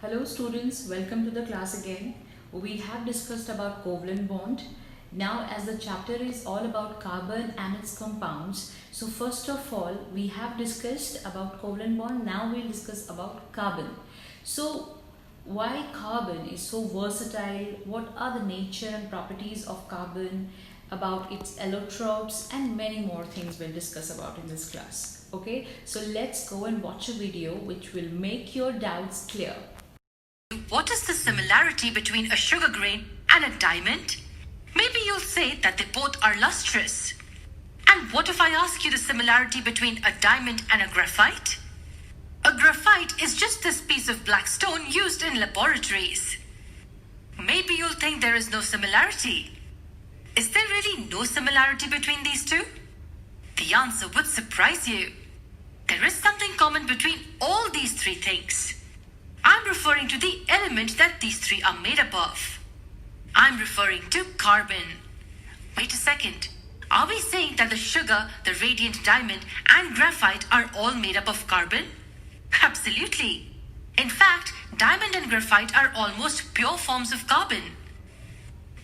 Hello students, welcome to the class again. We have discussed about covalent bond. Now as the chapter is all about carbon and its compounds, so first of all we have discussed about covalent bond. Now we'll discuss about carbon. So why carbon is so versatile, what are the nature and properties of carbon, about its allotropes, and many more things we'll discuss about in this class. Okay, so let's go and watch a video which will make your doubts clear. What is the similarity between a sugar grain and a diamond? Maybe you'll say that they both are lustrous. And what if I ask you the similarity between a diamond and a graphite? A graphite is just this piece of black stone used in laboratories. Maybe you'll think there is no similarity. Is there really no similarity between these two? The answer would surprise you. There is something common between all these three things. I'm referring to the element that these three are made up of. I'm referring to carbon. Wait a second. Are we saying that the sugar, the radiant diamond, and graphite are all made up of carbon? Absolutely. In fact, diamond and graphite are almost pure forms of carbon.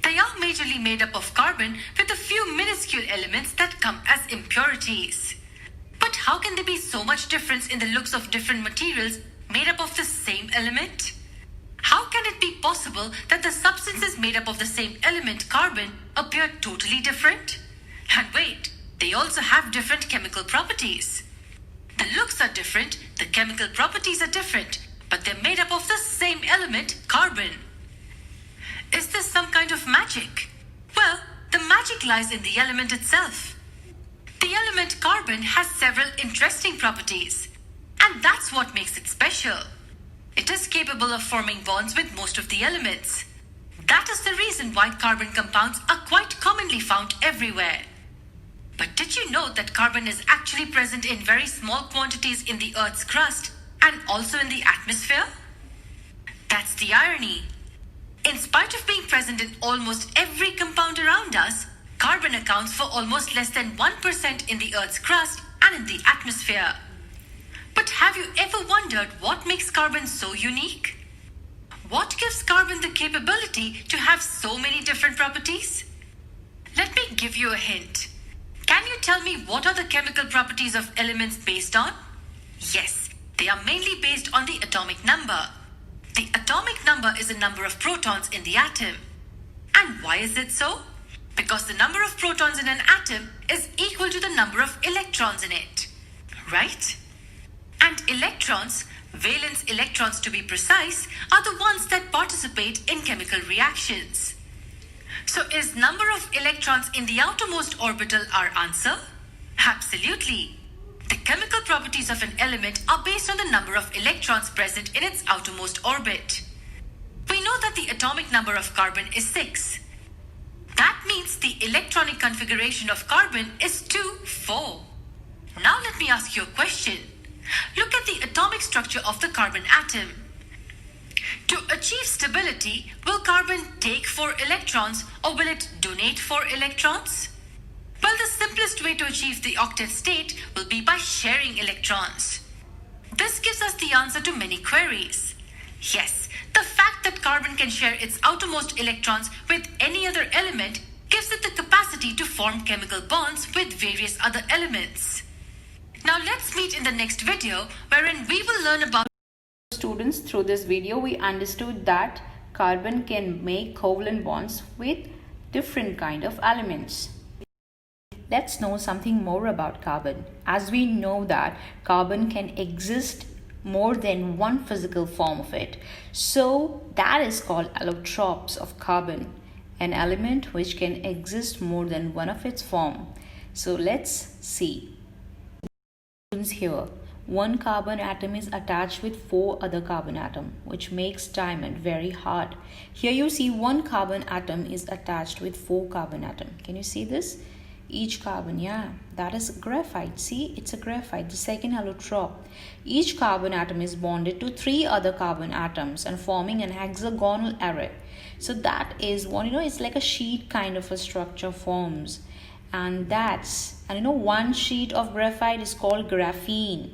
They are majorly made up of carbon with a few minuscule elements that come as impurities. But how can there be so much difference in the looks of different materials made up of the same element? How can it be possible that the substances made up of the same element, carbon, appear totally different? And wait, they also have different chemical properties. The looks are different, the chemical properties are different, but they're made up of the same element, carbon. Is this some kind of magic? Well, the magic lies in the element itself. The element carbon has several interesting properties, and that's what makes it special. It is capable of forming bonds with most of the elements. That is the reason why carbon compounds are quite commonly found everywhere. But did you know that carbon is actually present in very small quantities in the Earth's crust and also in the atmosphere? That's the irony. In spite of being present in almost every compound around us, carbon accounts for almost less than 1% in the Earth's crust and in the atmosphere. But have you ever wondered what makes carbon so unique? What gives carbon the capability to have so many different properties? Let me give you a hint. Can you tell me what are the chemical properties of elements based on? Yes, they are mainly based on the atomic number. The atomic number is the number of protons in the atom. And why is it so? Because the number of protons in an atom is equal to the number of electrons in it. Right? And electrons, valence electrons to be precise, are the ones that participate in chemical reactions. So is number of electrons in the outermost orbital our answer? Absolutely. The chemical properties of an element are based on the number of electrons present in its outermost orbit. We know that the atomic number of carbon is 6. That means the electronic configuration of carbon is 2, 4. Now let me ask you a question. Look at the atomic structure of the carbon atom. To achieve stability, will carbon take 4 electrons or will it donate 4 electrons? Well, the simplest way to achieve the octet state will be by sharing electrons. This gives us the answer to many queries. Yes, the fact that carbon can share its outermost electrons with any other element gives it the capacity to form chemical bonds with various other elements. Now let's meet in the next video wherein we will learn about. Students, through this video we understood that carbon can make covalent bonds with different kind of elements. Let's know something more about carbon. As we know that carbon can exist more than one physical form of it. So that is called allotropes of carbon, an element which can exist more than one of its form. So let's see. Here, one carbon atom is attached with 4 other carbon atoms, which makes diamond very hard. Here you see one carbon atom is attached with 4 carbon atoms. Can you see this? Each carbon, yeah, that is graphite. See, it's a graphite, the second allotrope. Each carbon atom is bonded to 3 other carbon atoms and forming an hexagonal array. So that is one, it's like a sheet kind of a structure forms. And one sheet of graphite is called graphene.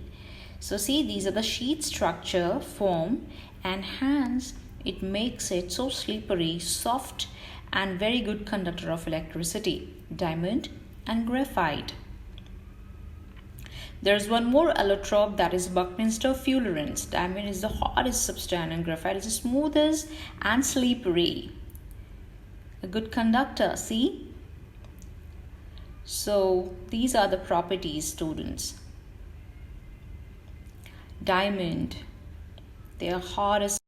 So see, these are the sheet structure form, and hence it makes it so slippery, soft, and very good conductor of electricity. Diamond and graphite. There's one more allotrope, that is Buckminster fullerenes. Diamond is the hardest substance and graphite is the smoothest and slippery. A good conductor, see? So these are the properties, students. Diamond, they are hardest.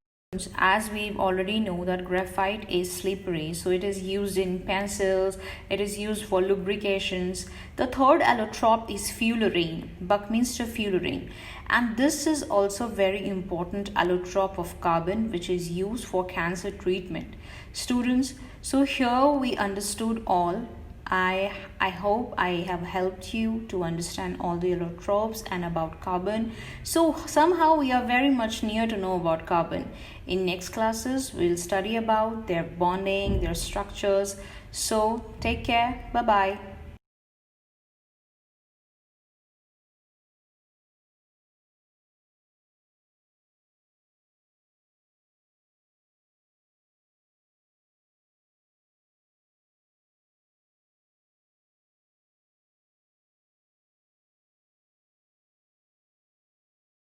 As we already know that graphite is slippery, so it is used in pencils, it is used for lubrications. The third allotrope is fullerene, Buckminster fullerene, and this is also very important allotrope of carbon which is used for cancer treatment. Students, so here we understood all. I hope I have helped you to understand all the allotropes and about carbon. So somehow we are very much near to know about carbon. In next classes, we'll study about their bonding, their structures. So take care. Bye-bye.